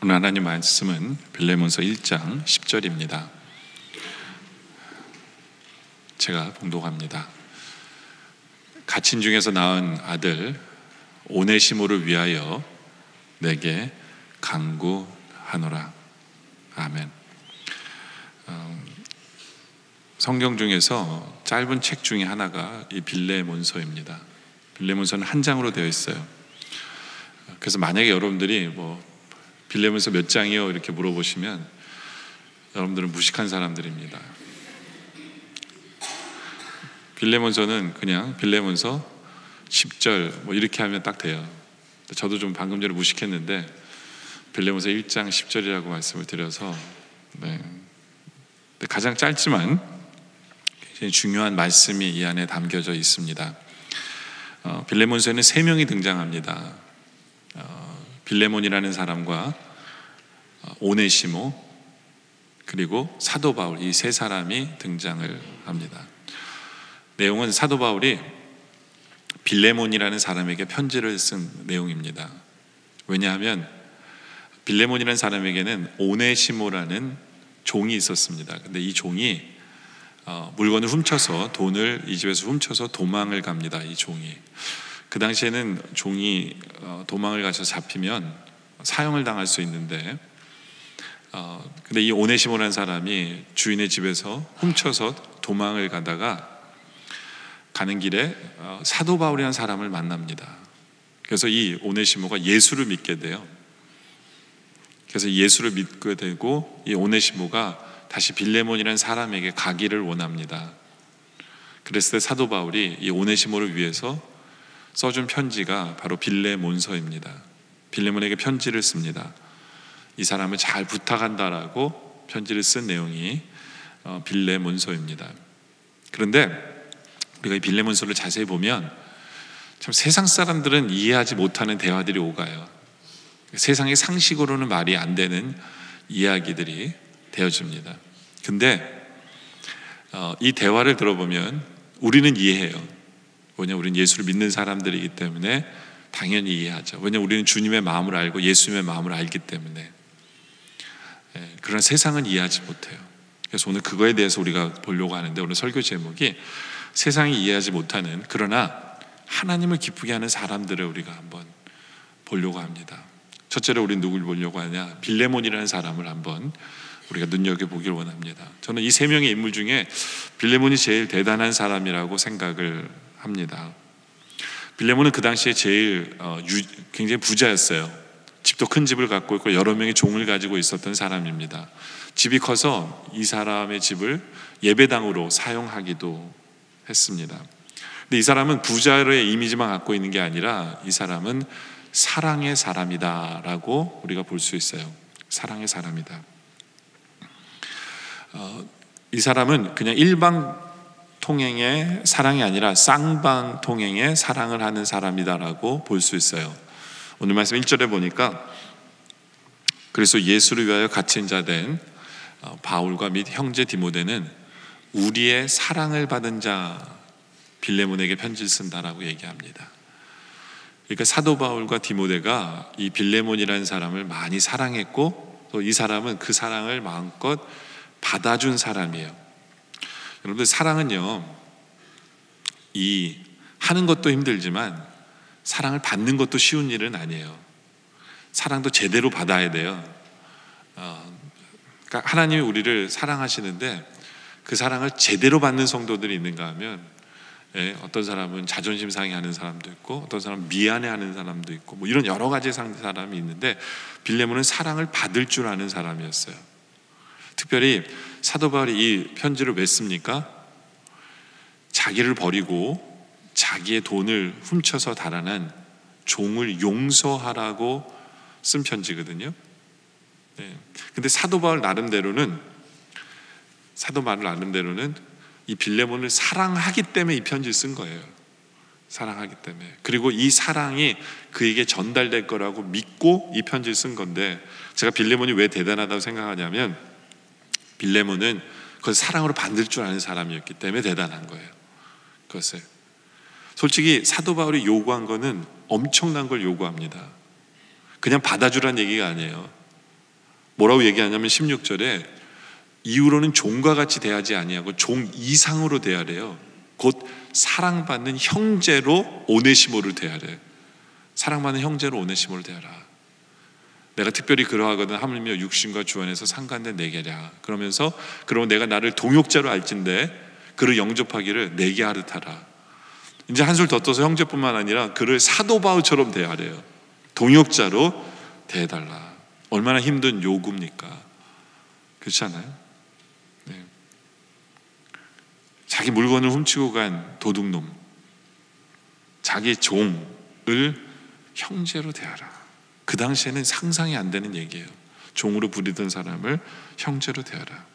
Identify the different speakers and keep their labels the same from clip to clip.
Speaker 1: 오늘 하나님 말씀은 빌레몬서 1장 10절입니다. 제가 봉독합니다. 갇힌 중에서 낳은 아들 오네시모를 위하여 내게 간구하노라. 아멘. 성경 중에서 짧은 책 중에 하나가 이 빌레몬서입니다. 빌레몬서는 한 장으로 되어 있어요. 그래서 만약에 여러분들이 빌레몬서 몇 장이요? 이렇게 물어보시면 여러분들은 무식한 사람들입니다. 빌레몬서는 그냥 빌레몬서 10절 이렇게 하면 딱 돼요. 저도 좀 방금 전에 무식했는데 빌레몬서 1장 10절이라고 말씀을 드려서 가장 짧지만 굉장히 중요한 말씀이 이 안에 담겨져 있습니다. 빌레몬서에는 3명이 등장합니다. 빌레몬이라는 사람과 오네시모 그리고 사도 바울, 이 세 사람이 등장을 합니다. 내용은 사도 바울이 빌레몬이라는 사람에게 편지를 쓴 내용입니다. 왜냐하면 빌레몬이라는 사람에게는 오네시모라는 종이 있었습니다. 근데 이 종이 물건을 훔쳐서, 돈을 이 집에서 훔쳐서 도망을 갑니다. 이 종이. 그 당시에는 종이 도망을 가서 잡히면 사형을 당할 수 있는데, 근데 이 오네시모라는 사람이 주인의 집에서 훔쳐서 도망을 가다가 가는 길에 사도 바울이라는 사람을 만납니다. 그래서 이 오네시모가 예수를 믿게 돼요. 그래서 예수를 믿게 되고 이 오네시모가 다시 빌레몬이라는 사람에게 가기를 원합니다. 그랬을 때 사도 바울이 이 오네시모를 위해서 써준 편지가 바로 빌레몬서입니다. 빌레몬에게 편지를 씁니다. 이 사람을 잘 부탁한다라고 편지를 쓴 내용이 빌레몬서입니다. 그런데 우리가 이 빌레몬서를 자세히 보면 참 세상 사람들은 이해하지 못하는 대화들이 오가요. 세상의 상식으로는 말이 안 되는 이야기들이 되어집니다. 근데 이 대화를 들어보면 우리는 이해해요. 왜냐하면 우리는 예수를 믿는 사람들이기 때문에 당연히 이해하죠. 왜냐하면 우리는 주님의 마음을 알고 예수님의 마음을 알기 때문에. 그러나 세상은 이해하지 못해요. 그래서 오늘 그거에 대해서 우리가 보려고 하는데, 오늘 설교 제목이 세상이 이해하지 못하는 그러나 하나님을 기쁘게 하는 사람들을 우리가 한번 보려고 합니다. 첫째로 우리는 누굴 보려고 하냐? 빌레몬이라는 사람을 한번 우리가 눈여겨보길 원합니다. 저는 이 3명의 인물 중에 빌레몬이 제일 대단한 사람이라고 생각을 합니다. 빌레몬은 그 당시에 제일 굉장히 부자였어요. 집도 큰 집을 갖고 있고 여러 명의 종을 가지고 있었던 사람입니다. 집이 커서 이 사람의 집을 예배당으로 사용하기도 했습니다. 근데 이 사람은 부자의 이미지만 갖고 있는 게 아니라 이 사람은 사랑의 사람이다라고 우리가 볼 수 있어요. 사랑의 사람이다. 이 사람은 그냥 일방 통행의 사랑이 아니라 쌍방 통행의 사랑을 하는 사람이다라고 볼 수 있어요. 오늘 말씀 1절에 보니까 그래서 예수를 위하여 갇힌 자 된 바울과 및 형제 디모데는 우리의 사랑을 받은 자 빌레몬에게 편지를 쓴다라고 얘기합니다. 그러니까 사도 바울과 디모데가 이 빌레몬이라는 사람을 많이 사랑했고 또 이 사람은 그 사랑을 마음껏 받아준 사람이에요. 여러분들, 사랑은요, 이 하는 것도 힘들지만 사랑을 받는 것도 쉬운 일은 아니에요. 사랑도 제대로 받아야 돼요. 그러니까 하나님이 우리를 사랑하시는데 그 사랑을 제대로 받는 성도들이 있는가 하면, 어떤 사람은 자존심 상해하는 사람도 있고 어떤 사람은 미안해하는 사람도 있고 이런 여러 가지 사람이 있는데, 빌레몬은 사랑을 받을 줄 아는 사람이었어요. 특별히 사도 바울이 이 편지를 왜 씁니까? 자기를 버리고 자기의 돈을 훔쳐서 달아난 종을 용서하라고 쓴 편지거든요. 근데 사도 바울 나름대로는 이 빌레몬을 사랑하기 때문에 이 편지를 쓴 거예요. 사랑하기 때문에. 그리고 이 사랑이 그에게 전달될 거라고 믿고 이 편지를 쓴 건데, 제가 빌레몬이 왜 대단하다고 생각하냐면 빌레몬은 그걸 사랑으로 받을 줄 아는 사람이었기 때문에 대단한 거예요. 그것을 솔직히 사도 바울이 요구한 거는 엄청난 걸 요구합니다. 그냥 받아주란 얘기가 아니에요. 뭐라고 얘기하냐면 16절에 이후로는 종과 같이 대하지 아니하고 종 이상으로 대하래요. 곧 사랑받는 형제로 오네시모를 대하래. 사랑받는 형제로 오네시모를 대하라. 내가 특별히 그러하거든 하물며 육신과 주 안에서 상관된 내게랴. 그러면서 그러면 내가 나를 동역자로 알진대 그를 영접하기를 내게 하듯하라. 이제 한술 더 떠서 형제뿐만 아니라 그를 사도 바울처럼 대하래요. 동역자로 대해달라. 얼마나 힘든 요구입니까? 그렇지 않아요? 네. 자기 물건을 훔치고 간 도둑놈, 자기 종을 형제로 대하라. 그 당시에는 상상이 안 되는 얘기예요. 종으로 부리던 사람을 형제로 대하라.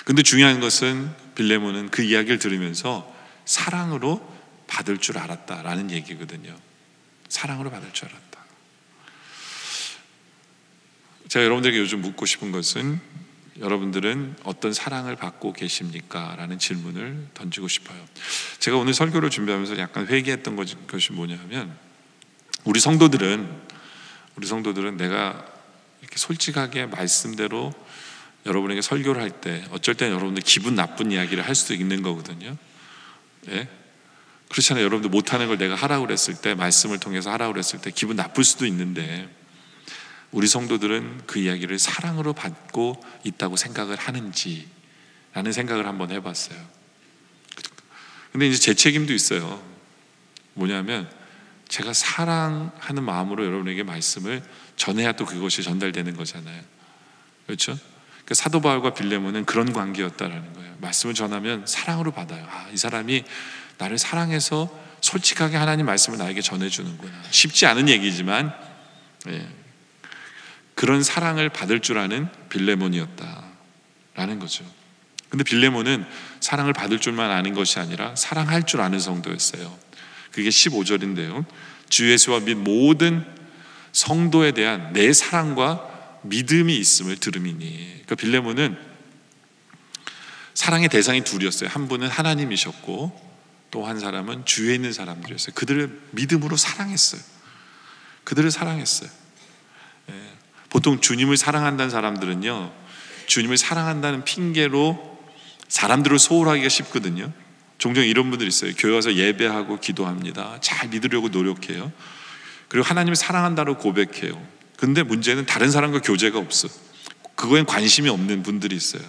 Speaker 1: 근데 중요한 것은 빌레몬은 그 이야기를 들으면서 사랑으로 받을 줄 알았다라는 얘기거든요. 사랑으로 받을 줄 알았다. 제가 여러분들에게 요즘 묻고 싶은 것은 여러분들은 어떤 사랑을 받고 계십니까? 라는 질문을 던지고 싶어요. 제가 오늘 설교를 준비하면서 약간 회개했던 것이 뭐냐면 우리 성도들은 내가 이렇게 솔직하게 말씀대로 여러분에게 설교를 할 때 어쩔 때는 여러분들 기분 나쁜 이야기를 할 수도 있는 거거든요. 예? 그렇잖아요. 여러분들 못하는 걸 내가 하라고 그랬을 때, 말씀을 통해서 하라고 그랬을 때 기분 나쁠 수도 있는데 우리 성도들은 그 이야기를 사랑으로 받고 있다고 생각을 하는지 라는 생각을 한번 해봤어요. 근데 이제 제 책임도 있어요. 뭐냐면 제가 사랑하는 마음으로 여러분에게 말씀을 전해야 또 그것이 전달되는 거잖아요. 그렇죠? 그러니까 사도 바울과 빌레몬은 그런 관계였다라는 거예요. 말씀을 전하면 사랑으로 받아요. 이 사람이 나를 사랑해서 솔직하게 하나님 말씀을 나에게 전해주는구나. 쉽지 않은 얘기지만 그런 사랑을 받을 줄 아는 빌레몬이었다라는 거죠. 근데 빌레몬은 사랑을 받을 줄만 아는 것이 아니라 사랑할 줄 아는 성도였어요. 그게 15절인데요. 주 예수와 및 모든 성도에 대한 내 사랑과 믿음이 있음을 들음이니. 그러니까 빌레몬은 사랑의 대상이 둘이었어요. 한 분은 하나님이셨고 또 한 사람은 주위에 있는 사람들이었어요. 그들을 믿음으로 사랑했어요. 그들을 사랑했어요. 보통 주님을 사랑한다는 사람들은요, 주님을 사랑한다는 핑계로 사람들을 소홀하기가 쉽거든요. 종종 이런 분들이 있어요. 교회 와서 예배하고 기도합니다. 잘 믿으려고 노력해요. 그리고 하나님을 사랑한다고 고백해요. 근데 문제는 다른 사람과 교제가 없어. 그거엔 관심이 없는 분들이 있어요.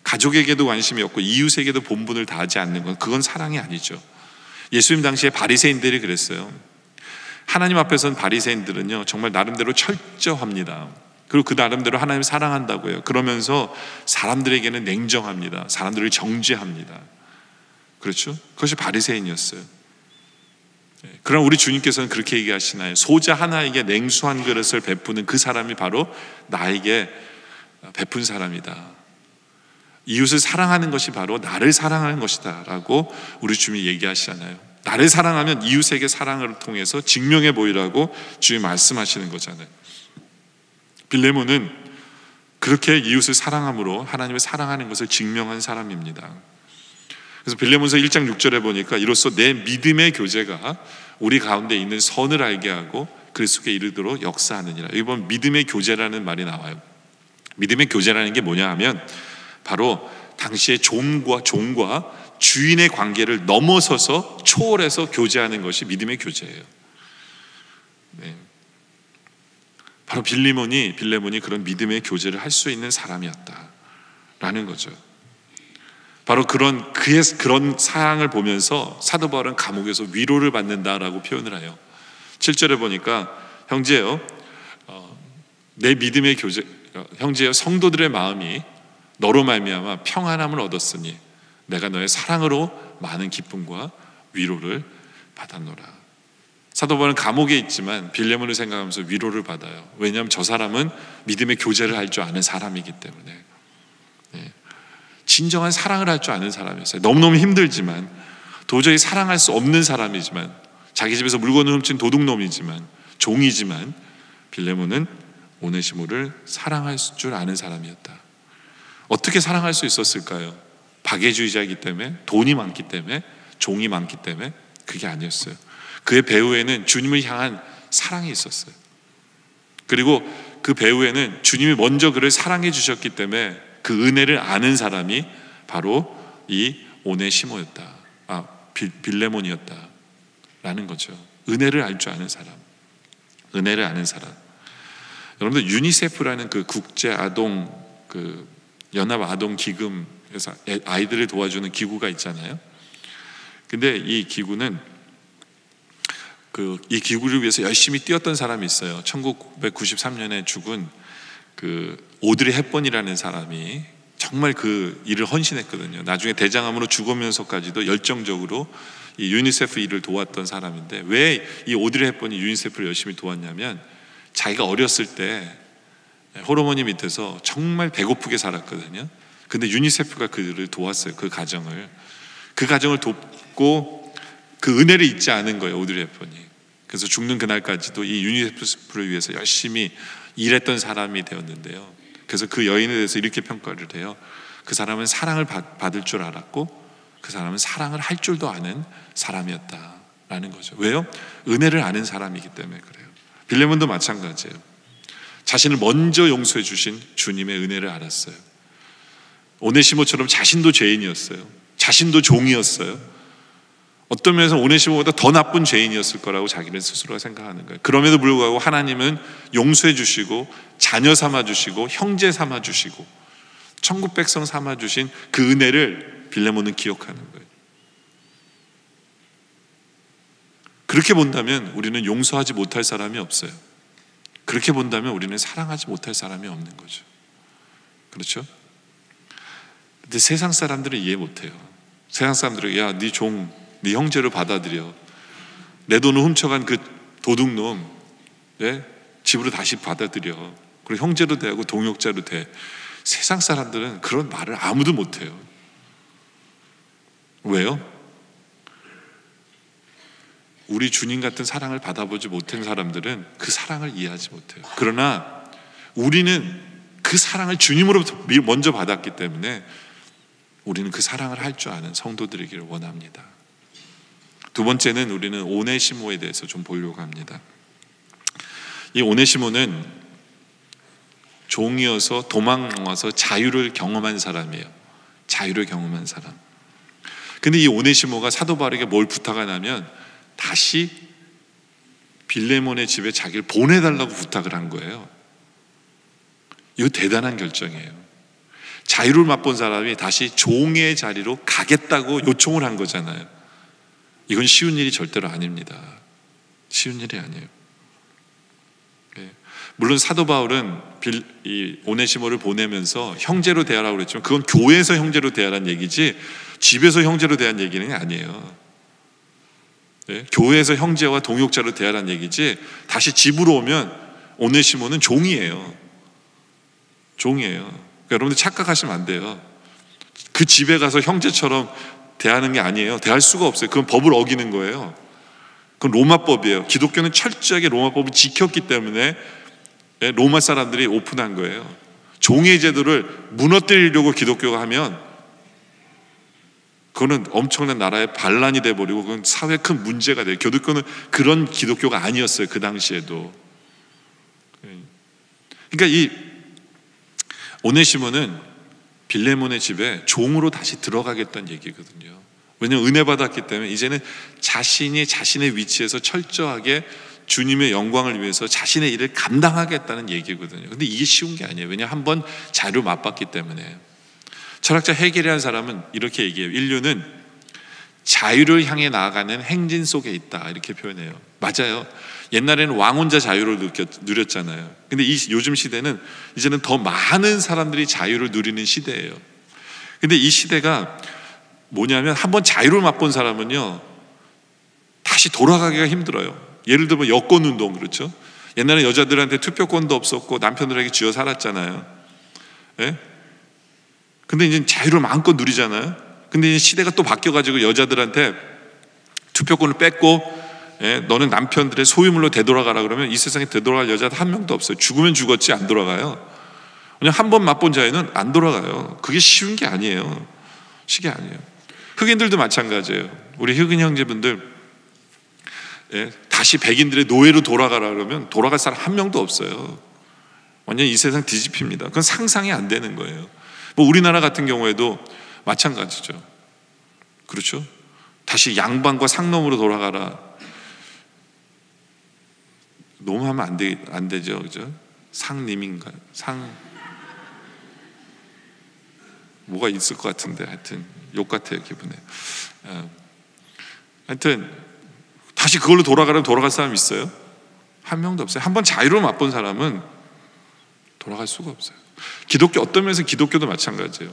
Speaker 1: 가족에게도 관심이 없고 이웃에게도 본분을 다하지 않는 건 그건 사랑이 아니죠. 예수님 당시에 바리새인들이 그랬어요. 하나님 앞에서는 바리새인들은요 정말 나름대로 철저합니다. 그리고 그 나름대로 하나님을 사랑한다고 해요. 그러면서 사람들에게는 냉정합니다. 사람들을 정죄합니다. 그렇죠? 그것이 바리새인이었어요. 그럼 우리 주님께서는 그렇게 얘기하시나요? 소자 하나에게 냉수 한 그릇을 베푸는 그 사람이 바로 나에게 베푼 사람이다. 이웃을 사랑하는 것이 바로 나를 사랑하는 것이다 라고 우리 주님이 얘기하시잖아요. 나를 사랑하면 이웃에게 사랑을 통해서 증명해 보이라고 주님이 말씀하시는 거잖아요. 빌레몬은 그렇게 이웃을 사랑함으로 하나님을 사랑하는 것을 증명한 사람입니다. 그래서 빌레몬서 1장 6절에 보니까 이로써 내 믿음의 교제가 우리 가운데 있는 선을 알게 하고 그리스도께 이르도록 역사하느니라. 이번 믿음의 교제라는 말이 나와요. 믿음의 교제라는 게 뭐냐 하면 바로 당시의 종과 주인의 관계를 넘어서서 초월해서 교제하는 것이 믿음의 교제예요. 바로 빌레몬이 그런 믿음의 교제를 할 수 있는 사람이었다라는 거죠. 바로 그런 사랑을 보면서 사도 바울은 감옥에서 위로를 받는다라고 표현을 해요. 7절에 보니까 형제여, 내 믿음의 교제, 형제여 성도들의 마음이 너로 말미암아 평안함을 얻었으니 내가 너의 사랑으로 많은 기쁨과 위로를 받았노라. 사도 바울은 감옥에 있지만 빌레몬을 생각하면서 위로를 받아요. 왜냐하면 저 사람은 믿음의 교제를 할 줄 아는 사람이기 때문에. 진정한 사랑을 할 줄 아는 사람이었어요. 너무너무 힘들지만, 도저히 사랑할 수 없는 사람이지만, 자기 집에서 물건을 훔친 도둑놈이지만, 종이지만 빌레몬은 오네시모를 사랑할 줄 아는 사람이었다. 어떻게 사랑할 수 있었을까요? 박애주의자이기 때문에, 돈이 많기 때문에, 종이 많기 때문에? 그게 아니었어요. 그의 배후에는 주님을 향한 사랑이 있었어요. 그리고 그 배후에는 주님이 먼저 그를 사랑해 주셨기 때문에 그 은혜를 아는 사람이 바로 이 오네시모였다. 빌레몬이었다라는 거죠. 은혜를 알 줄 아는 사람, 은혜를 아는 사람. 여러분들 유니세프라는 그 국제 아동 연합 아동 기금에서 아이들을 도와주는 기구가 있잖아요. 근데 이 기구는 이 기구를 위해서 열심히 뛰었던 사람이 있어요. 1993년에 죽은 오드리 헵번이라는 사람이 정말 그 일을 헌신했거든요. 나중에 대장암으로 죽으면서까지도 열정적으로 이 유니세프 일을 도왔던 사람인데, 왜 이 오드리 헵번이 유니세프를 열심히 도왔냐면 자기가 어렸을 때 홀어머니 밑에서 정말 배고프게 살았거든요. 근데 유니세프가 그를 도왔어요. 그 가정을 돕고 그 은혜를 잊지 않은 거예요, 오드리 헵번이. 그래서 죽는 그날까지도 이 유니세프를 위해서 열심히 일했던 사람이 되었는데요. 그래서 그 여인에 대해서 이렇게 평가를 해요. 그 사람은 사랑을 받을 줄 알았고 그 사람은 사랑을 할 줄도 아는 사람이었다라는 거죠. 왜요? 은혜를 아는 사람이기 때문에 그래요. 빌레몬도 마찬가지예요. 자신을 먼저 용서해 주신 주님의 은혜를 알았어요. 오네시모처럼 자신도 죄인이었어요. 자신도 종이었어요. 어떤 면에서 오네시모보다 더 나쁜 죄인이었을 거라고 자기는 스스로가 생각하는 거예요. 그럼에도 불구하고 하나님은 용서해 주시고 자녀 삼아 주시고 형제 삼아 주시고 천국 백성 삼아 주신 그 은혜를 빌레몬은 기억하는 거예요. 그렇게 본다면 우리는 용서하지 못할 사람이 없어요. 그렇게 본다면 우리는 사랑하지 못할 사람이 없는 거죠. 그렇죠? 근데 세상 사람들은 이해 못해요. 세상 사람들은 야, 네 종, 네 형제로 받아들여. 내 돈을 훔쳐간 그 도둑놈, 집으로 다시 받아들여. 그리고 형제로 대하고 동역자로 돼. 세상 사람들은 그런 말을 아무도 못해요. 왜요? 우리 주님 같은 사랑을 받아보지 못한 사람들은 그 사랑을 이해하지 못해요. 그러나 우리는 그 사랑을 주님으로부터 먼저 받았기 때문에 우리는 그 사랑을 할 줄 아는 성도들이기를 원합니다. 두 번째는 우리는 오네시모에 대해서 좀 보려고 합니다. 이 오네시모는 종이어서 도망와서 자유를 경험한 사람이에요. 자유를 경험한 사람. 근데 이 오네시모가 사도 바울에게 뭘 부탁하냐면 다시 빌레몬의 집에 자기를 보내달라고 부탁을 한 거예요. 이거 대단한 결정이에요. 자유를 맛본 사람이 다시 종의 자리로 가겠다고 요청을 한 거잖아요. 이건 쉬운 일이 절대로 아닙니다. 쉬운 일이 아니에요. 물론 사도 바울은 이 오네시모를 보내면서 형제로 대하라고 그랬지만 그건 교회에서 형제로 대하라는 얘기지 집에서 형제로 대한 얘기는 아니에요. 교회에서 형제와 동역자로 대하라는 얘기지 다시 집으로 오면 오네시모는 종이에요. 종이에요. 그러니까 여러분들 착각하시면 안 돼요. 그 집에 가서 형제처럼 대하는 게 아니에요. 대할 수가 없어요. 그건 법을 어기는 거예요. 그건 로마법이에요. 기독교는 철저하게 로마법을 지켰기 때문에 로마 사람들이 오픈한 거예요. 종의 제도를 무너뜨리려고 기독교가 하면 그거는 엄청난 나라의 반란이 돼버리고 그건 사회에 큰 문제가 돼요. 기독교는 그런 기독교가 아니었어요. 그 당시에도. 그러니까 이 오네시모는 빌레몬의 집에 종으로 다시 들어가겠다는 얘기거든요. 왜냐하면 은혜 받았기 때문에 이제는 자신이 자신의 위치에서 철저하게 주님의 영광을 위해서 자신의 일을 감당하겠다는 얘기거든요. 근데 이게 쉬운 게 아니에요. 왜냐하면 한번 자유를 맛봤기 때문에. 철학자 헤겔이라는 사람은 이렇게 얘기해요. 인류는 자유를 향해 나아가는 행진 속에 있다 이렇게 표현해요. 맞아요. 옛날에는 왕 혼자 자유를 누렸잖아요. 근데 요즘 시대는 이제는 더 많은 사람들이 자유를 누리는 시대예요. 근데 이 시대가 뭐냐면 한번 자유를 맛본 사람은요 다시 돌아가기가 힘들어요. 예를 들면 여권운동, 그렇죠? 옛날에 여자들한테 투표권도 없었고 남편들에게 쥐어 살았잖아요. 근데 이제 자유를 마음껏 누리잖아요. 근데 이제 시대가 또 바뀌어가지고 여자들한테 투표권을 뺐고 너는 남편들의 소유물로 되돌아가라 그러면 이 세상에 되돌아갈 여자도 한 명도 없어요. 죽으면 죽었지 안 돌아가요. 그냥 한 번 맛본 자유는 안 돌아가요. 그게 쉬운 게 아니에요. 쉬운 게 아니에요. 흑인들도 마찬가지예요. 우리 흑인 형제분들 다시 백인들의 노예로 돌아가라 그러면 돌아갈 사람 한 명도 없어요. 완전히 이 세상 뒤집힙니다. 그건 상상이 안 되는 거예요. 뭐 우리나라 같은 경우에도 마찬가지죠. 그렇죠? 다시 양반과 상놈으로 돌아가라. 너무 하면 안 되죠. 그죠? 상님인가요? 뭐가 있을 것 같은데 하여튼 욕 같아요, 기분에. 하여튼 다시 그걸로 돌아가라면 돌아갈 사람 있어요? 한 명도 없어요. 한번 자유를 맛본 사람은 돌아갈 수가 없어요. 기독교, 어떤 면에서 기독교도 마찬가지예요.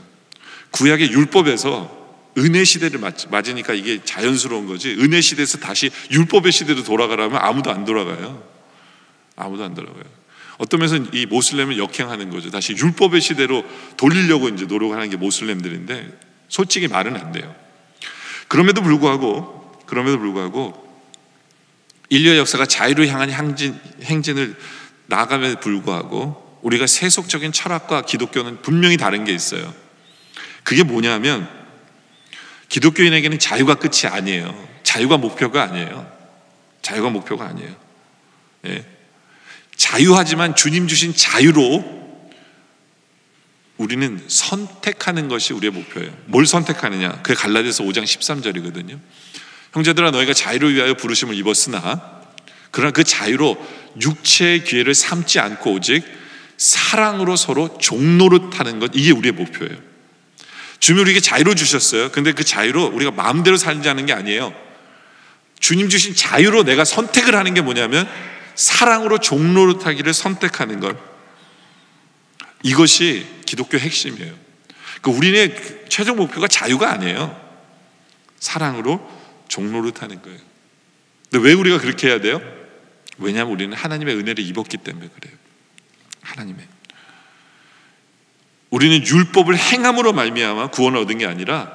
Speaker 1: 구약의 율법에서 은혜 시대를 맞으니까 이게 자연스러운 거지, 은혜 시대에서 다시 율법의 시대로 돌아가라면 아무도 안 돌아가요. 아무도 안 돌아가요. 어떤 면에서 이 모슬렘을 역행하는 거죠. 다시 율법의 시대로 돌리려고 이제 노력하는 게 모슬렘들인데, 솔직히 말은 안 돼요. 그럼에도 불구하고 인류의 역사가 자유를 향한 행진을 나아감에도 불구하고 우리가 세속적인 철학과 기독교는 분명히 다른 게 있어요. 그게 뭐냐면, 기독교인에게는 자유가 끝이 아니에요. 자유가 목표가 아니에요. 자유가 목표가 아니에요. 예. 자유하지만 주님 주신 자유로 우리는 선택하는 것이 우리의 목표예요. 뭘 선택하느냐? 그게 갈라디아서 5장 13절이거든요. 형제들아, 너희가 자유를 위하여 부르심을 입었으나 그러나 그 자유로 육체의 기회를 삼지 않고 오직 사랑으로 서로 종노릇하는 것, 이게 우리의 목표예요. 주님이 우리에게 자유를 주셨어요. 근데 그 자유로 우리가 마음대로 살자는 게 아니에요. 주님 주신 자유로 내가 선택을 하는 게 뭐냐면 사랑으로 종노릇하기를 선택하는 것. 이것이 기독교 핵심이에요. 우리의 최종 목표가 자유가 아니에요. 사랑으로 종노릇하는 거예요. 근데 왜 우리가 그렇게 해야 돼요? 왜냐하면 우리는 하나님의 은혜를 입었기 때문에 그래요. 하나님의. 우리는 율법을 행함으로 말미암아 구원을 얻은 게 아니라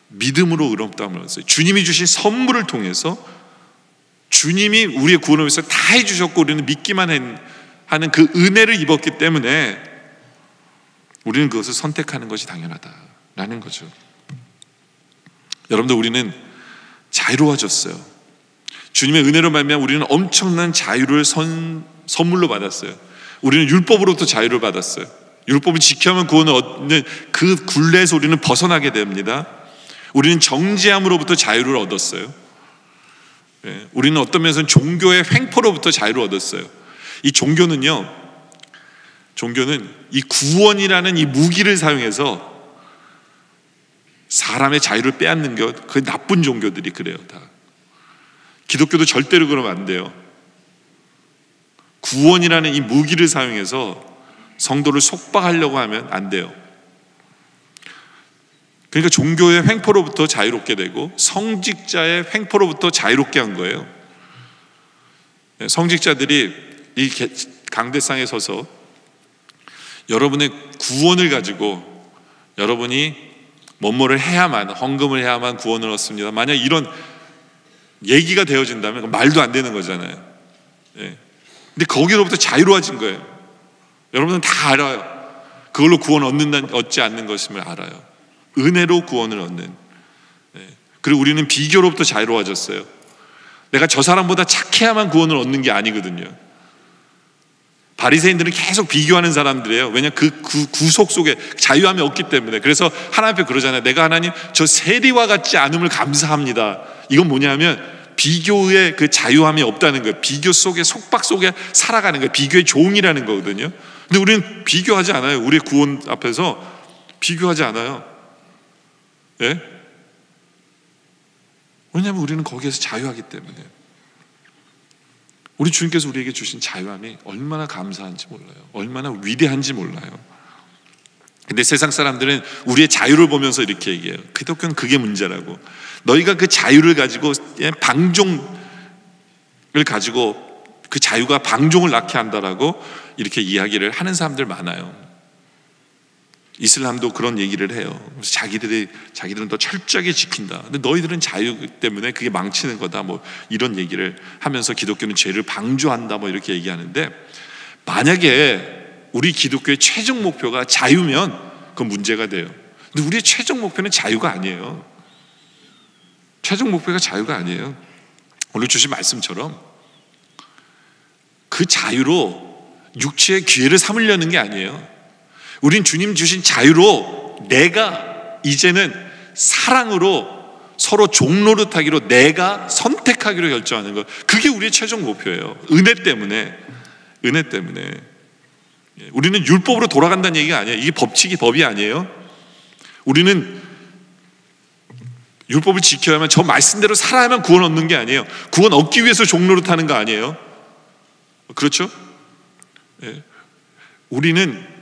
Speaker 1: 믿음으로 의롭다함을 얻었어요. 주님이 주신 선물을 통해서 주님이 우리의 구원을 위해서 다 해주셨고 우리는 믿기만 하는 그 은혜를 입었기 때문에 우리는 그것을 선택하는 것이 당연하다라는 거죠. 여러분들, 우리는 자유로워졌어요. 주님의 은혜로 말미암아 우리는 엄청난 자유를 선물로 받았어요. 우리는 율법으로부터 자유를 받았어요. 율법을 지켜야만 구원을 얻는 그 굴레에서 우리는 벗어나게 됩니다. 우리는 정죄함으로부터 자유를 얻었어요. 우리는 어떤 면에서는 종교의 횡포로부터 자유를 얻었어요. 이 종교는 이 구원이라는 이 무기를 사용해서 사람의 자유를 빼앗는 것, 그 나쁜 종교들이 그래요. 다. 기독교도 절대로 그러면 안 돼요. 구원이라는 이 무기를 사용해서 성도를 속박하려고 하면 안 돼요. 그러니까 종교의 횡포로부터 자유롭게 되고 성직자의 횡포로부터 자유롭게 한 거예요. 성직자들이 이 강대상에 서서 여러분의 구원을 가지고 여러분이 뭐뭐를 해야만, 헌금을 해야만 구원을 얻습니다, 만약 이런 얘기가 되어진다면 말도 안 되는 거잖아요. 근데 거기로부터 자유로워진 거예요. 여러분은 다 알아요. 그걸로 구원 얻지 않는 것임을 알아요. 은혜로 구원을 얻는. 그리고 우리는 비교로부터 자유로워졌어요. 내가 저 사람보다 착해야만 구원을 얻는 게 아니거든요. 바리새인들은 계속 비교하는 사람들이에요. 왜냐하면 그 구속 속에 자유함이 없기 때문에. 그래서 하나님 앞에 그러잖아요. 내가 하나님 저 세리와 같지 않음을 감사합니다. 이건 뭐냐면 비교의 그 자유함이 없다는 거예요. 비교 속에, 속박 속에 살아가는 거예요. 비교의 종이라는 거거든요. 근데 우리는 비교하지 않아요. 우리의 구원 앞에서 비교하지 않아요. 예? 왜냐하면 우리는 거기에서 자유하기 때문에. 우리 주님께서 우리에게 주신 자유함이 얼마나 감사한지 몰라요. 얼마나 위대한지 몰라요. 근데 세상 사람들은 우리의 자유를 보면서 이렇게 얘기해요. 기독교는 그게 문제라고. 너희가 그 자유를 가지고 방종을 가지고 그 자유가 방종을 낳게 한다라고 이렇게 이야기를 하는 사람들 많아요. 이슬람도 그런 얘기를 해요. 그래서 자기들은 더 철저하게 지킨다. 근데 너희들은 자유 때문에 그게 망치는 거다. 뭐 이런 얘기를 하면서 기독교는 죄를 방조한다. 뭐 이렇게 얘기하는데, 만약에 우리 기독교의 최종 목표가 자유면 그건 문제가 돼요. 근데 우리의 최종 목표는 자유가 아니에요. 최종 목표가 자유가 아니에요. 오늘 주신 말씀처럼 그 자유로 육체의 기회를 삼으려는 게 아니에요. 우린 주님 주신 자유로 내가 이제는 사랑으로 서로 종노릇하기로 내가 선택하기로 결정하는 것, 그게 우리의 최종 목표예요. 은혜 때문에. 우리는 율법으로 돌아간다는 얘기가 아니에요. 이게 법이 아니에요. 우리는 율법을 지켜야만, 저 말씀대로 살아야만 구원 얻는 게 아니에요. 구원 얻기 위해서 종노릇하는 거 아니에요. 그렇죠? 우리는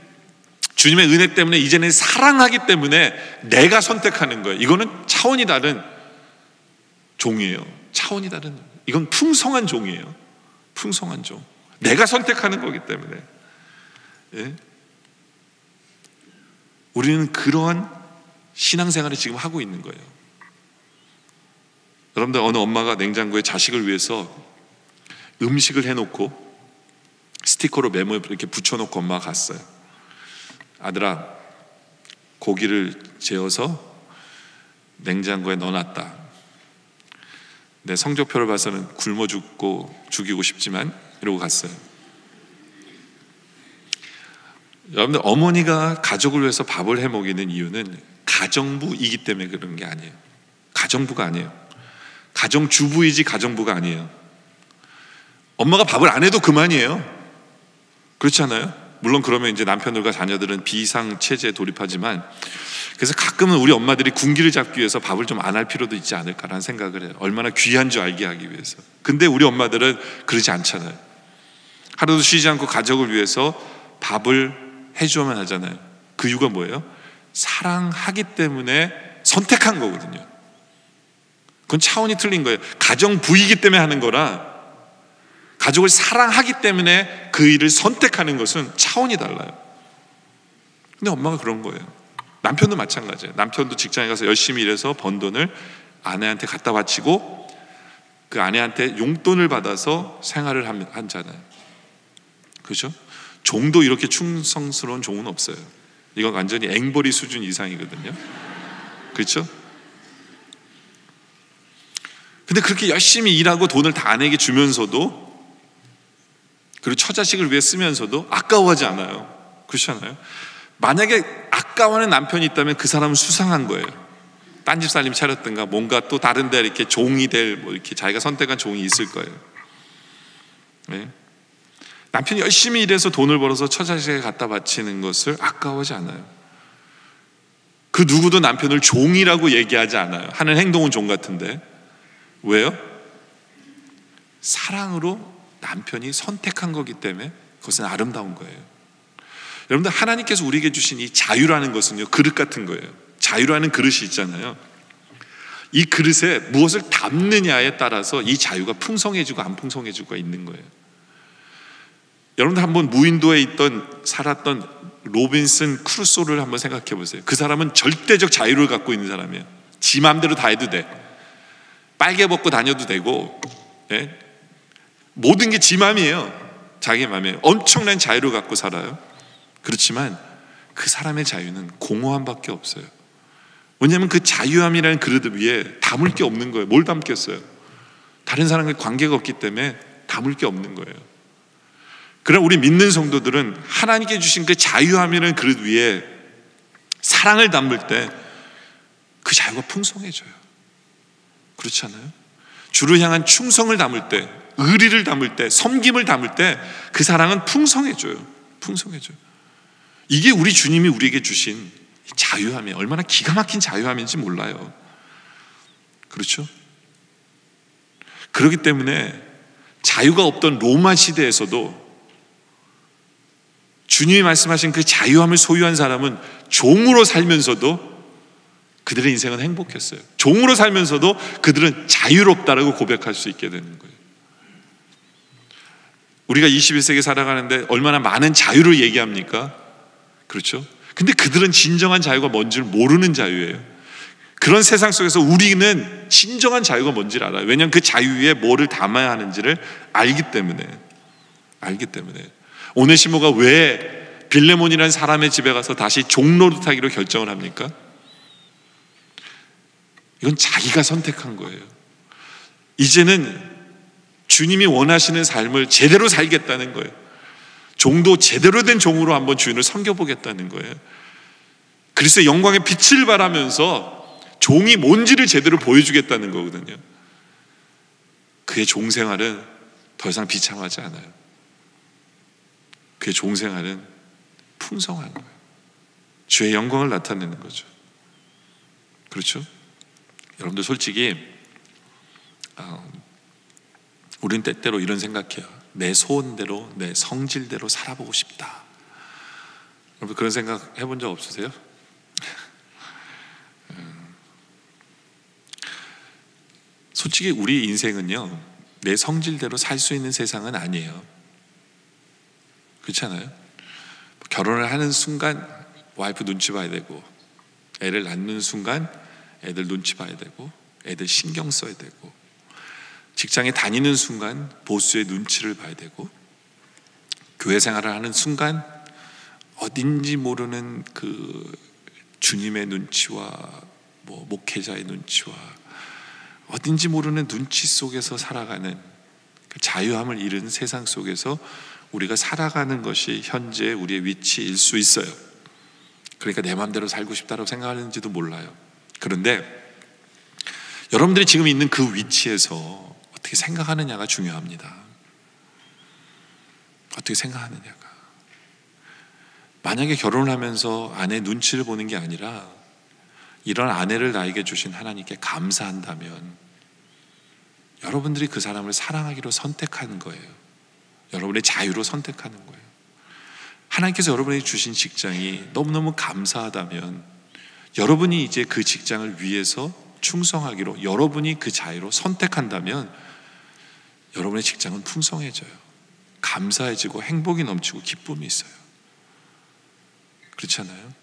Speaker 1: 주님의 은혜 때문에 이제는 사랑하기 때문에 내가 선택하는 거예요. 이거는 차원이 다른 종이에요. 차원이 다른, 이건 풍성한 종이에요. 풍성한 종. 내가 선택하는 거기 때문에. 우리는 그러한 신앙생활을 지금 하고 있는 거예요. 여러분들, 어느 엄마가 냉장고에 자식을 위해서 음식을 해놓고 스티커로 메모 이렇게 붙여놓고 엄마가 갔어요. 아들아, 고기를 재워서 냉장고에 넣어놨다. 내 성적표를 봐서는 굶어 죽이고 싶지만, 이러고 갔어요. 여러분들, 어머니가 가족을 위해서 밥을 해 먹이는 이유는 가정부이기 때문에 그런 게 아니에요. 가정부가 아니에요. 가정주부이지 가정부가 아니에요. 엄마가 밥을 안 해도 그만이에요. 그렇지 않아요? 물론 그러면 이제 남편들과 자녀들은 비상체제에 돌입하지만, 그래서 가끔은 우리 엄마들이 군기를 잡기 위해서 밥을 좀 안 할 필요도 있지 않을까라는 생각을 해요. 얼마나 귀한 줄 알게 하기 위해서. 근데 우리 엄마들은 그러지 않잖아요. 하루도 쉬지 않고 가족을 위해서 밥을 해줘야만 하잖아요. 그 이유가 뭐예요? 사랑하기 때문에 선택한 거거든요. 그건 차원이 틀린 거예요. 가정부이기 때문에 하는 거라, 가족을 사랑하기 때문에 그 일을 선택하는 것은 차원이 달라요. 근데 엄마가 그런 거예요. 남편도 마찬가지예요. 남편도 직장에 가서 열심히 일해서 번 돈을 아내한테 갖다 바치고 그 아내한테 용돈을 받아서 생활을 하잖아요. 그렇죠? 종도 이렇게 충성스러운 종은 없어요. 이건 완전히 앵벌이 수준 이상이거든요. 그렇죠? 근데 그렇게 열심히 일하고 돈을 다 아내에게 주면서도, 그리고 처자식을 위해 쓰면서도 아까워하지 않아요. 그렇지 않아요? 만약에 아까워하는 남편이 있다면 그 사람은 수상한 거예요. 딴집 살림 차렸든가 뭔가 또 다른 데 이렇게 종이 될, 뭐 이렇게 자기가 선택한 종이 있을 거예요. 네? 남편이 열심히 일해서 돈을 벌어서 처자식에게 갖다 바치는 것을 아까워하지 않아요. 그 누구도 남편을 종이라고 얘기하지 않아요. 하는 행동은 종 같은데. 왜요? 사랑으로 남편이 선택한 거기 때문에 그것은 아름다운 거예요. 여러분들, 하나님께서 우리에게 주신 이 자유라는 것은요, 그릇 같은 거예요. 자유라는 그릇이 있잖아요. 이 그릇에 무엇을 담느냐에 따라서 이 자유가 풍성해지고 안 풍성해지고가 있는 거예요. 여러분들, 한번 무인도에 살았던 로빈슨 크루소를 한번 생각해 보세요. 그 사람은 절대적 자유를 갖고 있는 사람이에요. 지 마음대로 다 해도 돼. 빨개 벗고 다녀도 되고, 모든 게 지 마음이에요. 자기 마음이에요. 엄청난 자유를 갖고 살아요. 그렇지만 그 사람의 자유는 공허함밖에 없어요. 왜냐하면 그 자유함이라는 그릇 위에 담을 게 없는 거예요. 뭘 담겠어요? 다른 사람과 관계가 없기 때문에 담을 게 없는 거예요. 그러나 우리 믿는 성도들은 하나님께 주신 그 자유함이라는 그릇 위에 사랑을 담을 때 그 자유가 풍성해져요. 그렇지 않아요? 주를 향한 충성을 담을 때, 의리를 담을 때, 섬김을 담을 때 그 사랑은 풍성해져요. 풍성해져요. 이게 우리 주님이 우리에게 주신 자유함이 얼마나 기가 막힌 자유함인지 몰라요. 그렇죠? 그렇기 때문에 자유가 없던 로마 시대에서도 주님이 말씀하신 그 자유함을 소유한 사람은 종으로 살면서도 그들의 인생은 행복했어요. 종으로 살면서도 그들은 자유롭다라고 고백할 수 있게 되는 거예요. 우리가 21세기 살아가는데 얼마나 많은 자유를 얘기합니까? 그렇죠? 근데 그들은 진정한 자유가 뭔지를 모르는 자유예요. 그런 세상 속에서 우리는 진정한 자유가 뭔지를 알아요. 왜냐하면 그 자유 위에 뭐를 담아야 하는지를 알기 때문에. 오네시모가 왜 빌레몬이라는 사람의 집에 가서 다시 종노릇하기로 결정을 합니까? 이건 자기가 선택한 거예요. 이제는 주님이 원하시는 삶을 제대로 살겠다는 거예요. 종도 제대로 된 종으로 한번 주인을 섬겨보겠다는 거예요. 그리스도의 영광의 빛을 발하면서 종이 뭔지를 제대로 보여주겠다는 거거든요. 그의 종생활은 더 이상 비참하지 않아요. 그의 종생활은 풍성한 거예요. 주의 영광을 나타내는 거죠. 그렇죠? 여러분들 솔직히 우린 때때로 이런 생각해요. 내 소원대로, 내 성질대로 살아보고 싶다. 여러분 그런 생각 해본 적 없으세요? 솔직히 우리 인생은요, 내 성질대로 살 수 있는 세상은 아니에요. 그렇잖아요? 결혼을 하는 순간 와이프 눈치 봐야 되고, 애를 낳는 순간 애들 눈치 봐야 되고, 애들 신경 써야 되고, 직장에 다니는 순간 보스의 눈치를 봐야 되고, 교회 생활을 하는 순간 어딘지 모르는 그 주님의 눈치와 목회자의 눈치와 어딘지 모르는 눈치 속에서 살아가는 그 자유함을 잃은 세상 속에서 우리가 살아가는 것이 현재 우리의 위치일 수 있어요. 그러니까 내 마음대로 살고 싶다고 생각하는지도 몰라요. 그런데 여러분들이 지금 있는 그 위치에서 어떻게 생각하느냐가 중요합니다. 어떻게 생각하느냐가. 만약에 결혼을 하면서 아내 눈치를 보는 게 아니라 이런 아내를 나에게 주신 하나님께 감사한다면 여러분들이 그 사람을 사랑하기로 선택하는 거예요. 여러분의 자유로 선택하는 거예요. 하나님께서 여러분에게 주신 직장이 너무너무 감사하다면 여러분이 이제 그 직장을 위해서 충성하기로, 여러분이 그 자유로 선택한다면 여러분의 직장은 풍성해져요. 감사해지고 행복이 넘치고 기쁨이 있어요. 그렇지 않아요?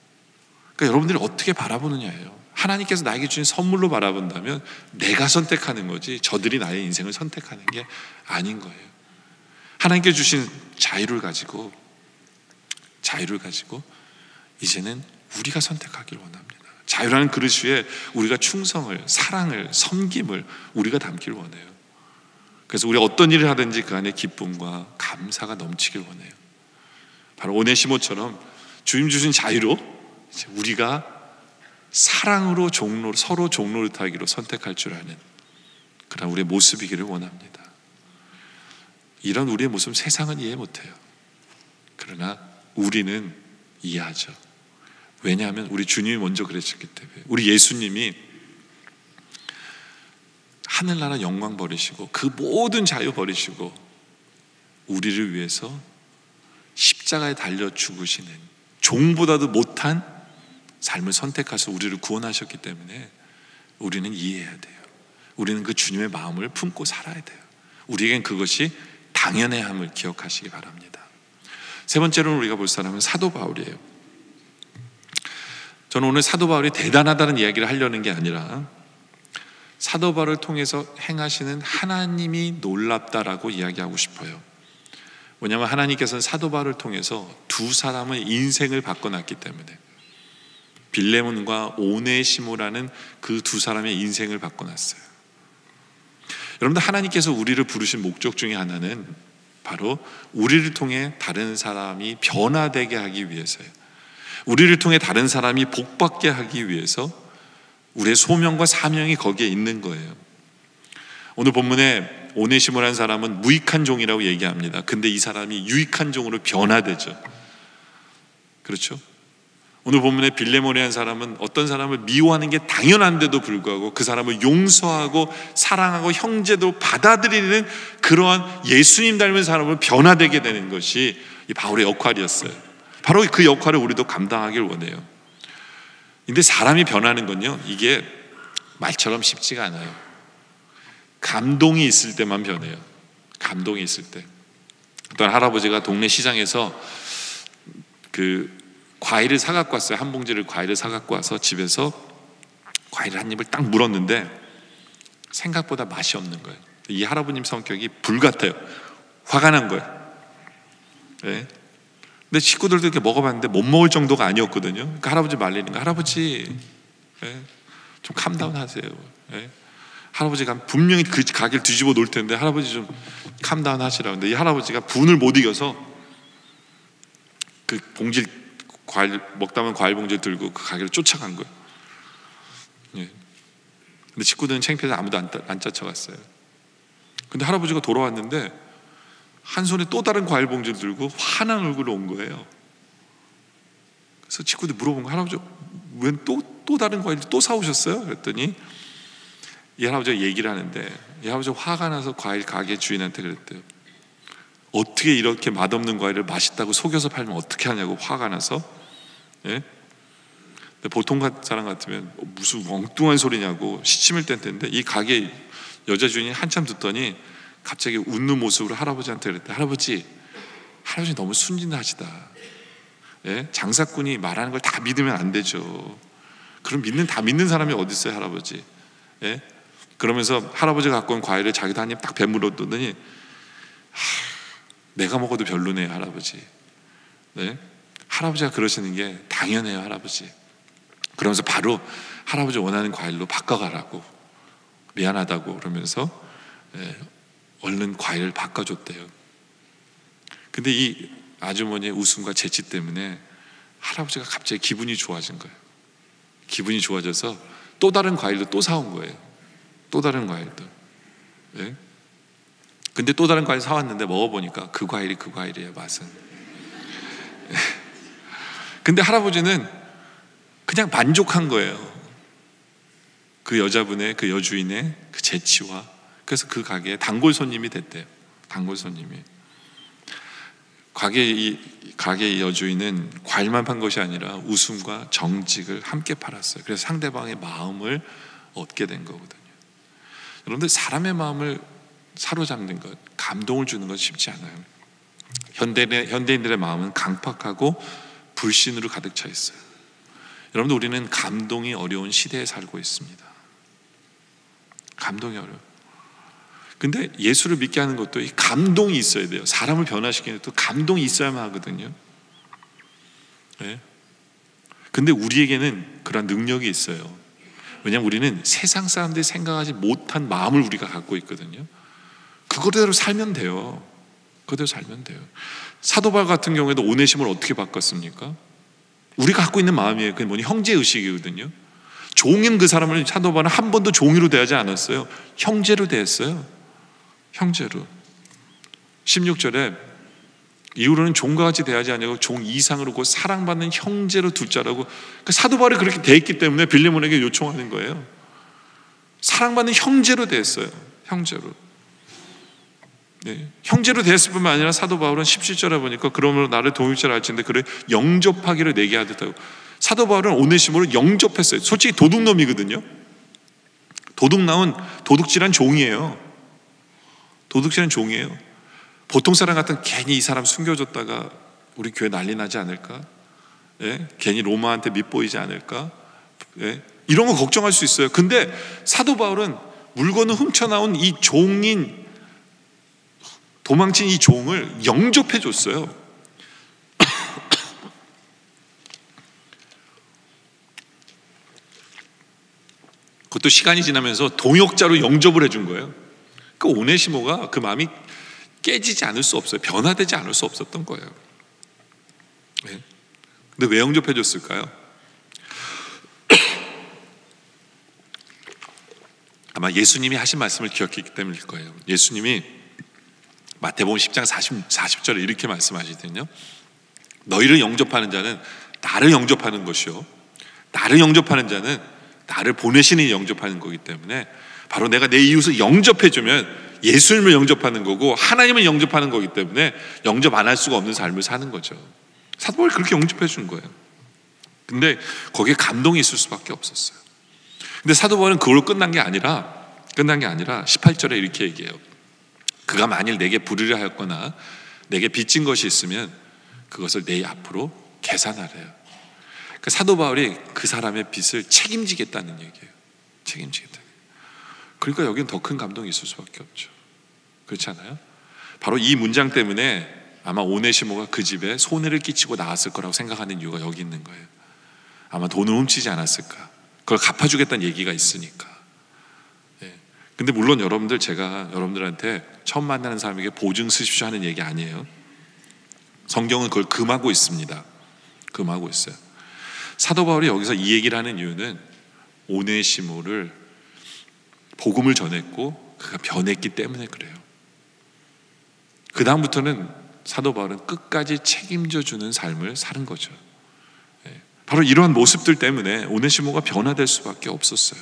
Speaker 1: 그러니까 여러분들이 어떻게 바라보느냐예요. 하나님께서 나에게 주신 선물로 바라본다면 내가 선택하는 거지 저들이 나의 인생을 선택하는 게 아닌 거예요. 하나님께 주신 자유를 가지고 이제는 우리가 선택하기를 원합니다. 자유라는 그릇 위에 우리가 충성을, 사랑을, 섬김을 우리가 담기를 원해요. 그래서 우리가 어떤 일을 하든지 그 안에 기쁨과 감사가 넘치길 원해요. 바로 오네시모처럼 주님 주신 자유로 우리가 사랑으로 종로, 서로 종로를 타기로 선택할 줄 아는 그런 우리의 모습이기를 원합니다. 이런 우리의 모습 세상은 이해 못해요. 그러나 우리는 이해하죠. 왜냐하면 우리 주님이 먼저 그랬기 때문에. 우리 예수님이 하늘나라 영광 버리시고 그 모든 자유 버리시고 우리를 위해서 십자가에 달려 죽으시는 종보다도 못한 삶을 선택하셔서 우리를 구원하셨기 때문에 우리는 이해해야 돼요. 우리는 그 주님의 마음을 품고 살아야 돼요. 우리에겐 그것이 당연해야 함을 기억하시기 바랍니다. 세 번째로는 우리가 볼 사람은 사도 바울이에요. 저는 오늘 사도 바울이 대단하다는 이야기를 하려는 게 아니라 사도 바울을 통해서 행하시는 하나님이 놀랍다라고 이야기하고 싶어요. 왜냐하면 하나님께서는 사도 바울을 통해서 두 사람의 인생을 바꿔놨기 때문에, 빌레몬과 오네시모라는 그 두 사람의 인생을 바꿔놨어요. 여러분들, 하나님께서 우리를 부르신 목적 중에 하나는 바로 우리를 통해 다른 사람이 변화되게 하기 위해서예요. 우리를 통해 다른 사람이 복받게 하기 위해서 우리의 소명과 사명이 거기에 있는 거예요. 오늘 본문에 오네시모라는 사람은 무익한 종이라고 얘기합니다. 근데 이 사람이 유익한 종으로 변화되죠. 그렇죠? 오늘 본문에 빌레몬이라는 사람은 어떤 사람을 미워하는 게 당연한데도 불구하고 그 사람을 용서하고 사랑하고 형제도 받아들이는 그러한 예수님 닮은 사람을 변화되게 되는 것이 이 바울의 역할이었어요. 바로 그 역할을 우리도 감당하길 원해요. 근데 사람이 변하는 건요, 이게 말처럼 쉽지가 않아요. 감동이 있을 때만 변해요. 감동이 있을 때. 어떤 할아버지가 동네 시장에서 그 과일을 사갖고 왔어요. 한 봉지를 과일을 사갖고 와서 집에서 과일 한 입을 딱 물었는데 생각보다 맛이 없는 거예요. 이 할아버님 성격이 불같아요. 화가 난 거예요. 네. 근데 식구들도 이렇게 먹어봤는데 못 먹을 정도가 아니었거든요. 그러니까 할아버지 말리는 거예요. 할아버지, 네, 좀 캄다운 하세요. 네. 할아버지가 분명히 그 가게를 뒤집어 놓을 텐데 할아버지 좀 캄다운 하시라고. 근데 이 할아버지가 분을 못 이겨서 그 봉지 과일 먹다 보면 과일 봉지를 들고 그 가게를 쫓아간 거예요. 예. 근데 식구들은 창피해서 아무도 안 쫓아갔어요. 근데 할아버지가 돌아왔는데 한 손에 또 다른 과일 봉지를 들고 화난 얼굴로 온 거예요. 그래서 친구들이 물어본 거예요. 할아버지 왜 또 다른 과일을 또 사오셨어요? 그랬더니 이 할아버지가 얘기를 하는데, 이 할아버지가 화가 나서 과일 가게 주인한테 그랬대요. 어떻게 이렇게 맛없는 과일을 맛있다고 속여서 팔면 어떻게 하냐고 화가 나서. 예? 근데 보통 사람 같으면 무슨 엉뚱한 소리냐고 시침을 뗀 텐데, 이 가게 여자 주인이 한참 듣더니 갑자기 웃는 모습으로 할아버지한테 그랬대. 할아버지 너무 순진하시다. 예? 장사꾼이 말하는 걸 다 믿으면 안 되죠. 그럼 다 믿는 사람이 어디 있어요, 할아버지? 예? 그러면서 할아버지가 갖고 온 과일을 자기도 한 입 딱 베물었더니 내가 먹어도 별로네요, 할아버지. 네? 할아버지가 그러시는 게 당연해요, 할아버지. 그러면서 바로 할아버지 원하는 과일로 바꿔가라고, 미안하다고 그러면서 얼른 과일을 바꿔줬대요. 근데 이 아주머니의 웃음과 재치 때문에 할아버지가 갑자기 기분이 좋아진 거예요. 기분이 좋아져서 또 다른 과일도 또 사온 거예요. 또 다른 과일도. 네? 근데 또 다른 과일 사왔는데 먹어보니까 그 과일이에요, 맛은. 근데 할아버지는 그냥 만족한 거예요. 그 여자분의, 그 여주인의 그 재치와. 그래서 그 가게에 단골 손님이 됐대요. 단골 손님이. 가게의 여주인은 과일만 판 것이 아니라 웃음과 정직을 함께 팔았어요. 그래서 상대방의 마음을 얻게 된 거거든요. 여러분들, 사람의 마음을 사로잡는 것, 감동을 주는 건 쉽지 않아요. 현대인들의 마음은 강팍하고 불신으로 가득 차 있어요. 여러분들, 우리는 감동이 어려운 시대에 살고 있습니다. 감동이 어려워요. 근데 예수를 믿게 하는 것도 이 감동이 있어야 돼요. 사람을 변화시키는 것도 감동이 있어야만 하거든요. 네? 근데 우리에게는 그런 능력이 있어요. 왜냐하면 우리는 세상 사람들이 생각하지 못한 마음을 우리가 갖고 있거든요. 그거대로 살면 돼요. 그대로 살면 돼요. 사도 바울 같은 경우에도 오네시모를 어떻게 바꿨습니까? 우리가 갖고 있는 마음이에요. 그게 뭐니? 형제의식이거든요. 종인 그 사람을 사도 바울은 한 번도 종이로 대하지 않았어요. 형제로 대했어요. 형제로. 16절에 이후로는 종과 같이 대하지 아니하고 종 이상으로 곧 사랑받는 형제로 둘자라고. 그 사도 바울이 그렇게 대했기 때문에 빌레몬에게 요청하는 거예요. 사랑받는 형제로 대했어요. 형제로. 네. 형제로 대했을 뿐만 아니라 사도 바울은 17절에 보니까 그러므로 나를 동역자라 할지인데 그를 영접하기를 내게 하듯하고. 사도 바울은 오네시모를 영접했어요. 솔직히 도둑놈이거든요. 도둑질한 종이에요. 도둑질한 종이에요. 보통 사람 같은 괜히 이 사람 숨겨줬다가 우리 교회 난리 나지 않을까? 예? 괜히 로마한테 밑보이지 않을까? 예? 이런 거 걱정할 수 있어요. 근데 사도 바울은 물건을 훔쳐나온 이 종인, 도망친 이 종을 영접해 줬어요. 그것도 시간이 지나면서 동역자로 영접을 해준 거예요. 그 오네시모가 그 마음이 깨지지 않을 수 없어요. 변화되지 않을 수 없었던 거예요. 네. 근데 왜 영접해 줬을까요? 아마 예수님이 하신 말씀을 기억했기 때문일 거예요. 예수님이 마태복음 10장 40절에 이렇게 말씀하시거든요. 너희를 영접하는 자는 나를 영접하는 것이요, 나를 영접하는 자는 나를 보내시는 영접하는 거기 때문에, 바로 내가 내 이웃을 영접해주면 예수님을 영접하는 거고 하나님을 영접하는 거기 때문에 영접 안 할 수가 없는 삶을 사는 거죠. 사도 바울이 그렇게 영접해 준 거예요. 근데 거기에 감동이 있을 수밖에 없었어요. 근데 사도 바울은 그걸로 끝난 게 아니라 18절에 이렇게 얘기해요. 그가 만일 내게 불의를 하였거나 내게 빚진 것이 있으면 그것을 내 앞으로 계산하래요. 그러니까 사도 바울이 그 사람의 빚을 책임지겠다는 얘기예요. 책임지겠다. 그러니까 여기는 더 큰 감동이 있을 수밖에 없죠. 그렇지 않아요? 바로 이 문장 때문에 아마 오네시모가 그 집에 손해를 끼치고 나왔을 거라고 생각하는 이유가 여기 있는 거예요. 아마 돈을 훔치지 않았을까? 그걸 갚아주겠다는 얘기가 있으니까. 예. 근데 물론 여러분들, 제가 여러분들한테 처음 만나는 사람에게 보증 쓰십시오 하는 얘기 아니에요. 성경은 그걸 금하고 있습니다. 금하고 있어요. 사도 바울이 여기서 이 얘기를 하는 이유는 오네시모를 복음을 전했고 그가 변했기 때문에 그래요. 그 다음부터는 사도 바울은 끝까지 책임져 주는 삶을 사는 거죠. 바로 이러한 모습들 때문에 오네시모가 변화될 수밖에 없었어요.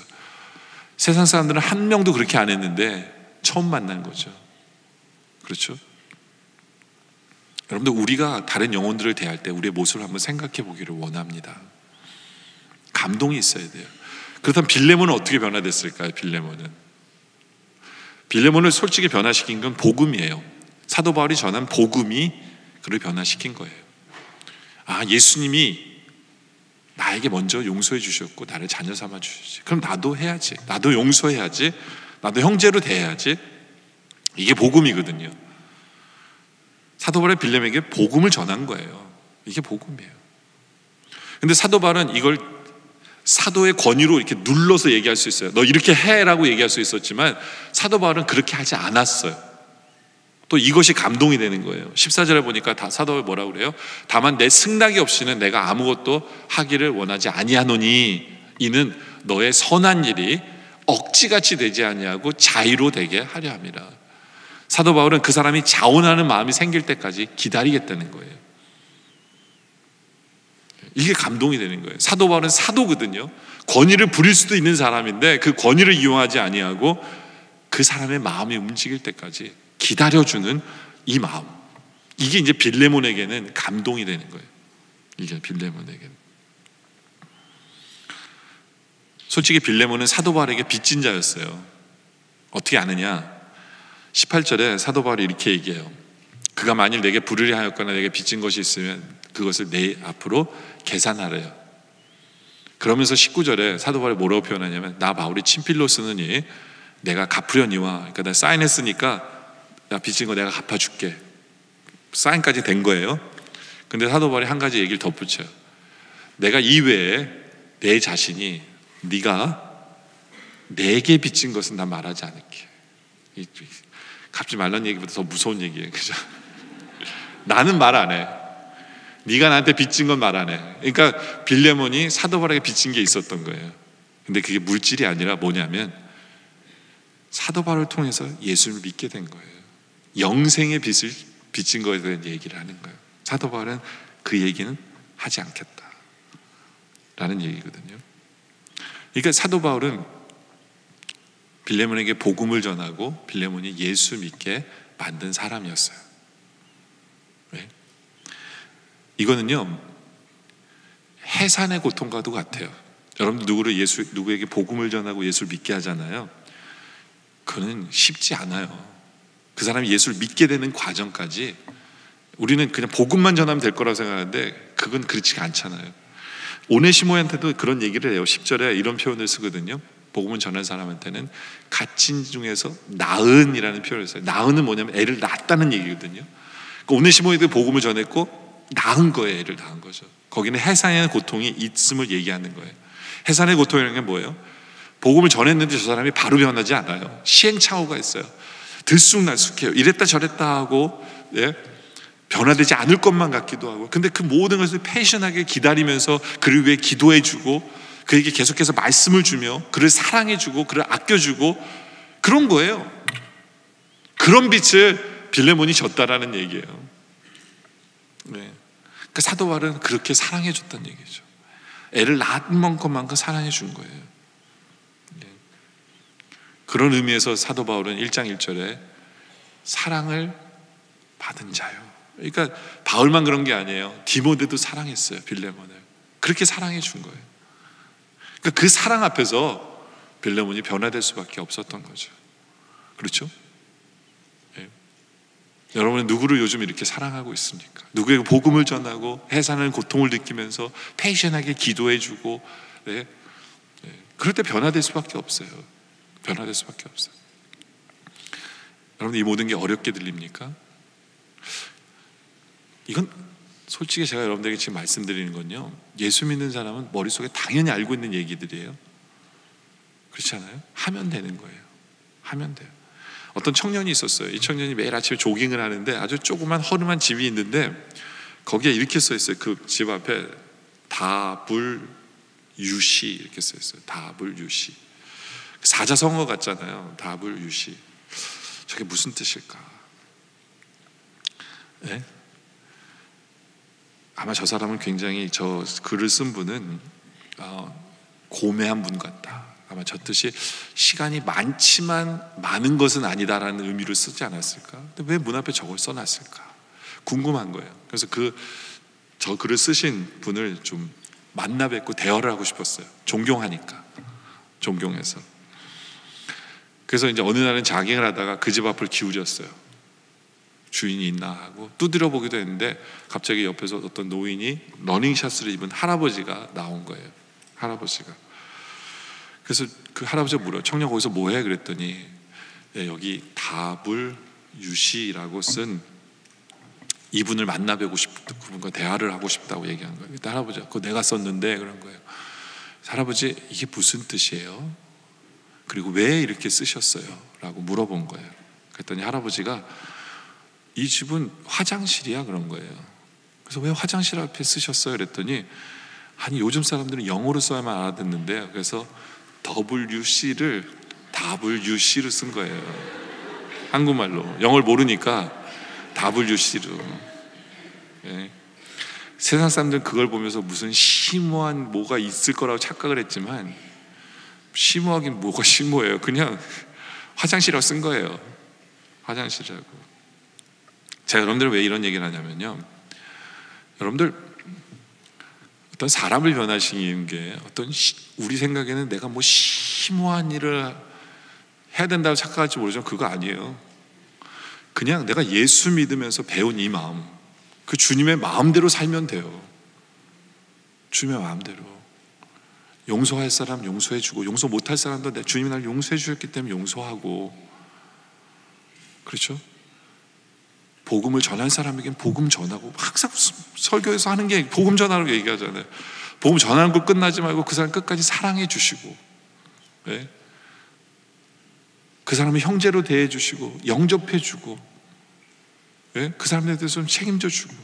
Speaker 1: 세상 사람들은 한 명도 그렇게 안 했는데 처음 만난 거죠. 그렇죠? 여러분들, 우리가 다른 영혼들을 대할 때 우리의 모습을 한번 생각해 보기를 원합니다. 감동이 있어야 돼요. 그렇다면 빌레몬은 어떻게 변화됐을까요? 빌레몬을 솔직히 변화시킨 건 복음이에요. 사도 바울이 전한 복음이 그를 변화시킨 거예요. 아, 예수님이 나에게 먼저 용서해 주셨고 나를 자녀 삼아 주셨지. 그럼 나도 해야지. 나도 용서해야지. 나도 형제로 대해야지. 이게 복음이거든요. 사도 바울이 빌레몬에게 복음을 전한 거예요. 이게 복음이에요. 근데 사도 바울은 이걸 사도의 권위로 이렇게 눌러서 얘기할 수 있어요. 너 이렇게 해라고 얘기할 수 있었지만 사도 바울은 그렇게 하지 않았어요. 또 이것이 감동이 되는 거예요. 14절에 보니까 사도 바울이 뭐라고 그래요? 다만 내 승낙이 없이는 내가 아무것도 하기를 원하지 아니하노니 이는 너의 선한 일이 억지같이 되지 아니하고 자의로 되게 하려 함이라. 사도 바울은 그 사람이 자원하는 마음이 생길 때까지 기다리겠다는 거예요. 이게 감동이 되는 거예요. 사도 바울은 사도거든요. 권위를 부릴 수도 있는 사람인데 그 권위를 이용하지 아니하고 그 사람의 마음이 움직일 때까지 기다려주는 이 마음, 이게 이제 빌레몬에게는 감동이 되는 거예요. 이게 빌레몬에게는. 솔직히 빌레몬은 사도 바울에게 빚진 자였어요. 어떻게 아느냐? 18절에 사도 바울이 이렇게 얘기해요. 그가 만일 내게 불의를 하였거나 내게 빚진 것이 있으면 그것을 내 앞으로 계산하래요. 그러면서 19절에 사도 바울이 뭐라고 표현하냐면 나 바울이 친필로 쓰느니 내가 갚으려니와, 그러니까 내가 사인했으니까 나 빚진 거 내가 갚아줄게. 사인까지 된 거예요. 근데 사도 바울이 한 가지 얘기를 덧붙여요. 내가 이외에 내 자신이 네가 내게 빚진 것은 난 말하지 않을게. 갚지 말라는 얘기보다 더 무서운 얘기예요. 그죠? 나는 말 안 해. 네가 나한테 빚진 건 말 안 해. 그러니까 빌레몬이 사도 바울에게 빚진 게 있었던 거예요. 근데 그게 물질이 아니라 뭐냐면 사도 바울을 통해서 예수를 믿게 된 거예요. 영생의 빚을 빚진 거에 대한 얘기를 하는 거예요. 사도 바울은 그 얘기는 하지 않겠다라는 얘기거든요. 그러니까 사도 바울은 빌레몬에게 복음을 전하고 빌레몬이 예수 믿게 만든 사람이었어요. 왜? 이거는요 해산의 고통과도 같아요. 여러분들 누구에게 복음을 전하고 예수를 믿게 하잖아요. 그거는 쉽지 않아요. 그 사람이 예수를 믿게 되는 과정까지 우리는 그냥 복음만 전하면 될 거라고 생각하는데 그건 그렇지가 않잖아요. 오네시모한테도 그런 얘기를 해요. 10절에 이런 표현을 쓰거든요. 복음을 전한 사람한테는 갇힌 중에서 나은이라는 표현을 써요. 나은은 뭐냐면 애를 낳았다는 얘기거든요. 그러니까 오네시모에도 복음을 전했고 낳은 거예요. 애를 낳은 거죠. 거기는 해산의 고통이 있음을 얘기하는 거예요. 해산의 고통이라는 게 뭐예요? 복음을 전했는데 저 사람이 바로 변하지 않아요. 시행착오가 있어요. 들쑥날쑥해요. 이랬다 저랬다 하고 변화되지 않을 것만 같기도 하고, 근데 그 모든 것을 패션하게 기다리면서 그를 위해 기도해주고 그에게 계속해서 말씀을 주며 그를 사랑해주고 그를 아껴주고 그런 거예요. 그런 빛을 빌레몬이 줬다라는 얘기예요. 그 사도 바울은 그렇게 사랑해줬다는 얘기죠. 애를 낳은 것만큼 사랑해준 거예요. 그런 의미에서 사도 바울은 1장 1절에 사랑을 받은 자요. 그러니까 바울만 그런 게 아니에요. 디모데도 사랑했어요. 빌레몬을. 그렇게 사랑해 준 거예요. 그러니까 그 사랑 앞에서 빌레몬이 변화될 수밖에 없었던 거죠. 그렇죠? 네. 여러분은 누구를 요즘 이렇게 사랑하고 있습니까? 누구에게 복음을 전하고 해산하는 고통을 느끼면서 패션하게 기도해주고 그럴 때 변화될 수밖에 없어요. 변화될 수밖에 없어요. 여러분, 이 모든 게 어렵게 들립니까? 이건 솔직히 제가 여러분들에게 지금 말씀드리는 건요, 예수 믿는 사람은 머릿속에 당연히 알고 있는 얘기들이에요. 그렇지 않아요? 하면 되는 거예요. 하면 돼요. 어떤 청년이 있었어요. 이 청년이 매일 아침에 조깅을 하는데 아주 조그만 허름한 집이 있는데 거기에 이렇게 써 있어요. 그 집 앞에 다불유시 이렇게 써 있어요. 다불유시. 사자성어 같잖아요. 다불유시. 저게 무슨 뜻일까? 네? 아마 저 사람은 굉장히, 저 글을 쓴 분은 고매한 분 같다. 아마 저 뜻이 시간이 많지만 많은 것은 아니다라는 의미로 쓰지 않았을까? 근데 왜 문 앞에 저걸 써놨을까? 궁금한 거예요. 그래서 저 글을 쓰신 분을 좀 만나 뵙고 대화를 하고 싶었어요. 존경하니까. 존경해서. 그래서 이제 어느 날은 자깅을 하다가 그 집 앞을 기울였어요. 주인이 있나 하고 두드려 보기도 했는데 갑자기 옆에서 어떤 노인이 러닝샷을 입은 할아버지가 나온 거예요. 할아버지가. 그래서 그 할아버지가 물어요. 청년 거기서 뭐해? 그랬더니 여기 다불유시라고 쓴 이분을 만나 뵈고 싶다, 그분과 대화를 하고 싶다고 얘기한 거예요. 그때 할아버지가 그거 내가 썼는데 그런 거예요. 할아버지 이게 무슨 뜻이에요? 그리고 왜 이렇게 쓰셨어요? 라고 물어본 거예요. 그랬더니 할아버지가 이 집은 화장실이야 그런 거예요. 그래서 왜 화장실 앞에 쓰셨어요? 그랬더니 아니 요즘 사람들은 영어로 써야만 알아듣는데요. 그래서 WC를 WC로 쓴 거예요. 한국말로. 영어를 모르니까 WC로. 예. 세상 사람들은 그걸 보면서 무슨 심오한 뭐가 있을 거라고 착각을 했지만 심오하긴 뭐가 심오해요. 그냥 화장실이라고 쓴 거예요. 화장실이라고. 제가 여러분들 왜 이런 얘기를 하냐면요, 여러분들 어떤 사람을 변화시키는 게 어떤 우리 생각에는 내가 뭐 심오한 일을 해야 된다고 착각할지 모르지만 그거 아니에요. 그냥 내가 예수 믿으면서 배운 이 마음, 그 주님의 마음대로 살면 돼요. 주님의 마음대로. 용서할 사람 용서해주고, 용서 못할 사람도 주님이 날 용서해 주셨기 때문에 용서하고, 그렇죠? 복음을 전할 사람에겐 복음 전하고, 항상 설교에서 하는 게 복음 전하라고 얘기하잖아요. 복음 전하는 거 끝나지 말고 그 사람 끝까지 사랑해 주시고, 네? 그 사람을 형제로 대해 주시고 영접해 주고, 네? 그 사람에 대해서 좀 책임져 주고,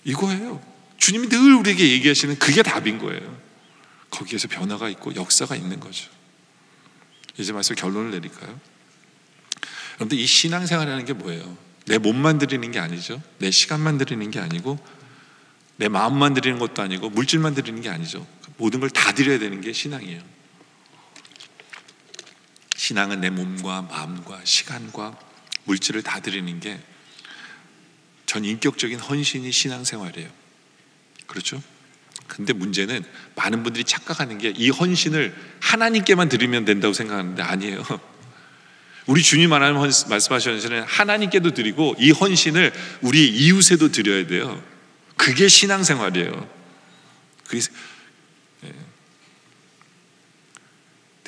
Speaker 1: 이거예요. 주님이 늘 우리에게 얘기하시는 그게 답인 거예요. 거기에서 변화가 있고 역사가 있는 거죠. 이제 말씀 결론을 내릴까요? 여러분들 이 신앙생활이라는 게 뭐예요? 내 몸만 드리는 게 아니죠. 내 시간만 드리는 게 아니고 내 마음만 드리는 것도 아니고 물질만 드리는 게 아니죠. 모든 걸 다 드려야 되는 게 신앙이에요. 신앙은 내 몸과 마음과 시간과 물질을 다 드리는 게 전 인격적인 헌신이 신앙생활이에요. 그렇죠? 근데 문제는 많은 분들이 착각하는 게 이 헌신을 하나님께만 드리면 된다고 생각하는데 아니에요. 우리 주님 말씀하시는 하나님께도 드리고 이 헌신을 우리 이웃에도 드려야 돼요. 그게 신앙생활이에요.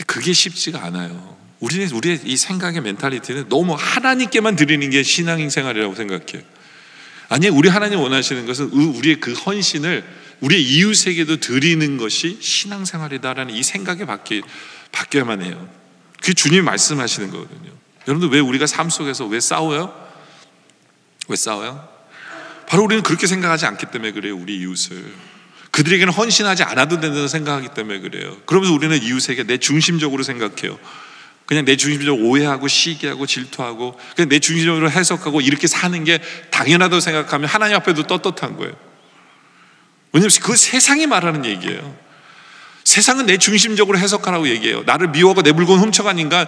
Speaker 1: 그게 쉽지가 않아요. 우리의 이 생각의 멘탈리티는 너무 하나님께만 드리는 게 신앙생활이라고 생각해요. 아니, 우리 하나님 원하시는 것은 우리의 그 헌신을 우리의 이웃에게도 드리는 것이 신앙생활이다라는 이 생각이 바뀌어야만 해요. 그게 주님이 말씀하시는 거거든요. 여러분들 왜 우리가 삶 속에서 왜 싸워요? 왜 싸워요? 바로 우리는 그렇게 생각하지 않기 때문에 그래요. 우리 이웃을 그들에게는 헌신하지 않아도 된다고 생각하기 때문에 그래요. 그러면서 우리는 이웃에게 내 중심적으로 생각해요. 그냥 내 중심적으로 오해하고 시기하고 질투하고 그냥 내 중심적으로 해석하고 이렇게 사는 게 당연하다고 생각하면 하나님 앞에도 떳떳한 거예요. 왜냐하면 그 세상이 말하는 얘기예요. 세상은 내 중심적으로 해석하라고 얘기해요. 나를 미워하고 내 물건 훔쳐간 인간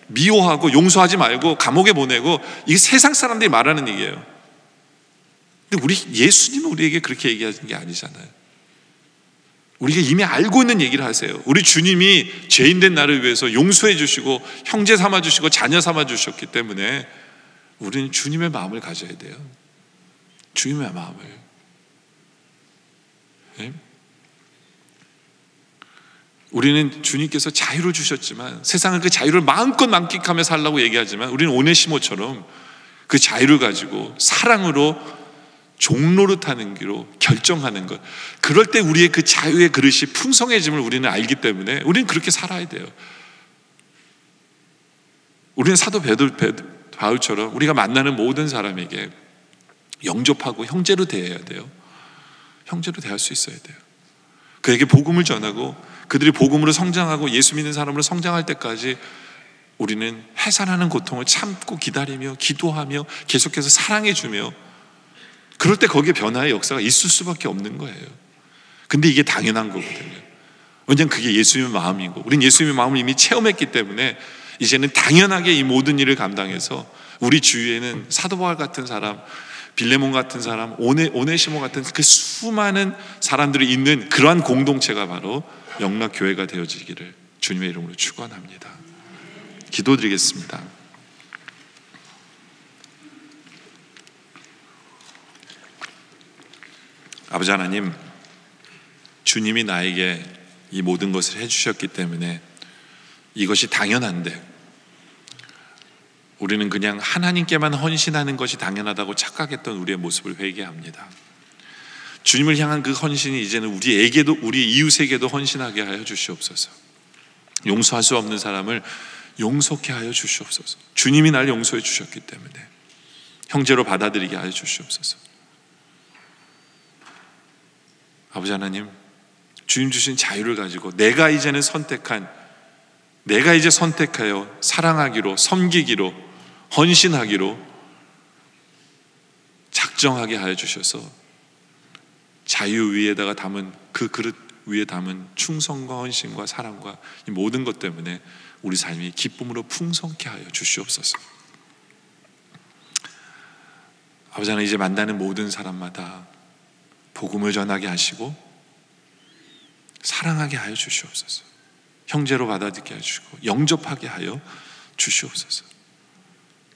Speaker 1: 미워하고 용서하지 말고 감옥에 보내고, 이게 세상 사람들이 말하는 얘기예요. 근데 예수님은 우리에게 그렇게 얘기하는 게 아니잖아요. 우리가 이미 알고 있는 얘기를 하세요. 우리 주님이 죄인된 나를 위해서 용서해 주시고 형제 삼아 주시고 자녀 삼아 주셨기 때문에 우리는 주님의 마음을 가져야 돼요. 주님의 마음을. 네? 우리는 주님께서 자유를 주셨지만 세상은 그 자유를 마음껏 만끽하며 살라고 얘기하지만 우리는 오네시모처럼 그 자유를 가지고 사랑으로 종노릇하는 길로 결정하는 것, 그럴 때 우리의 그 자유의 그릇이 풍성해짐을 우리는 알기 때문에 우리는 그렇게 살아야 돼요. 우리는 사도 바울처럼 우리가 만나는 모든 사람에게 영접하고 형제로 대해야 돼요. 형제로 대할 수 있어야 돼요. 그에게 복음을 전하고 그들이 복음으로 성장하고 예수 믿는 사람으로 성장할 때까지 우리는 해산하는 고통을 참고 기다리며 기도하며 계속해서 사랑해주며, 그럴 때 거기에 변화의 역사가 있을 수밖에 없는 거예요. 근데 이게 당연한 거거든요. 왜냐하면 그게 예수님의 마음이고 우린 예수님의 마음을 이미 체험했기 때문에 이제는 당연하게 이 모든 일을 감당해서 우리 주위에는 사도 바울 같은 사람, 빌레몬 같은 사람, 오네시모 같은 그 수많은 사람들이 있는 그러한 공동체가 바로 영락교회가 되어지기를 주님의 이름으로 축원합니다. 기도드리겠습니다. 아버지 하나님, 주님이 나에게 이 모든 것을 해주셨기 때문에 이것이 당연한데 우리는 그냥 하나님께만 헌신하는 것이 당연하다고 착각했던 우리의 모습을 회개합니다. 주님을 향한 그 헌신이 이제는 우리에게도, 우리 이웃에게도 헌신하게 하여 주시옵소서. 용서할 수 없는 사람을 용서케 하여 주시옵소서. 주님이 날 용서해 주셨기 때문에 형제로 받아들이게 하여 주시옵소서. 아버지 하나님, 주님 주신 자유를 가지고 내가 이제 선택하여 사랑하기로, 섬기기로, 헌신하기로 작정하게 하여 주셔서 자유 위에다가 담은 그 그릇 위에 담은 충성과 헌신과 사랑과 이 모든 것 때문에 우리 삶이 기쁨으로 풍성케 하여 주시옵소서. 아버지 하나님, 이제 만나는 모든 사람마다 복음을 전하게 하시고 사랑하게 하여 주시옵소서. 형제로 받아들이게 하시고 영접하게 하여 주시옵소서.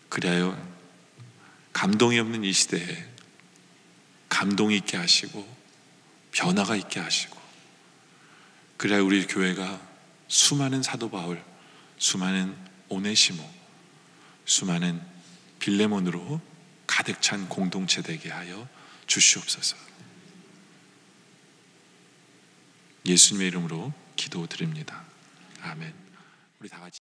Speaker 1: 그리하여 감동이 없는 이 시대에 감동이 있게 하시고 변화가 있게 하시고, 그래야 우리 교회가 수많은 사도 바울, 수많은 오네시모, 수많은 빌레몬으로 가득 찬 공동체 되게 하여 주시옵소서. 예수님의 이름으로 기도드립니다. 아멘. 우리 다 같이